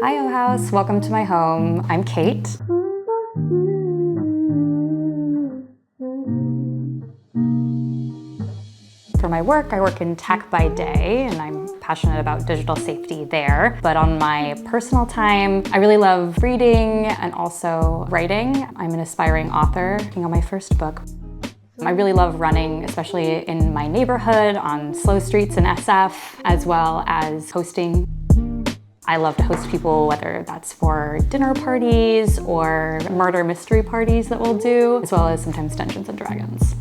Hi, Ohouse. Welcome to my home. I'm Kate. For my work, I work in tech by day, and I'm passionate about digital safety there. But on my personal time, I really love reading and also writing. I'm an aspiring author, working on my first book. I really love running, especially in my neighborhood, on slow streets in SF, as well as hosting. I love to host people, whether that's for dinner parties or murder mystery parties that we'll do, as well as sometimes Dungeons and Dragons.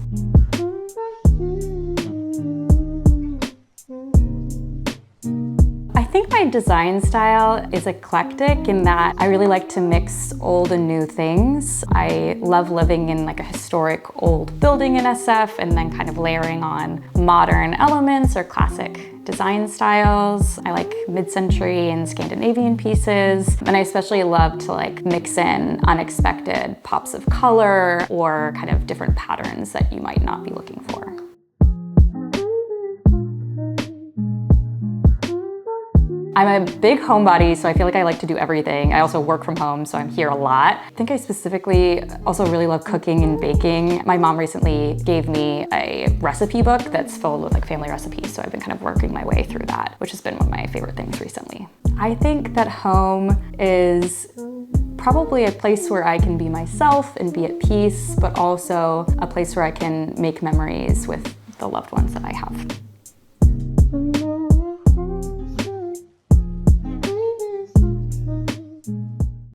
I think my design style is eclectic in that I really like to mix old and new things. I love living in like a historic old building in SF and then kind of layering on modern elements or classic design styles. I like mid-century and Scandinavian pieces. And I especially love to like mix in unexpected pops of color or kind of different patterns that you might not be looking for. I'm a big homebody, so I feel like I like to do everything. I also work from home, so I'm here a lot. I think I specifically also really love cooking and baking. My mom recently gave me a recipe book that's filled with like family recipes, so I've been kind of working my way through that, which has been one of my favorite things recently. I think that home is probably a place where I can be myself and be at peace, but also a place where I can make memories with the loved ones that I have.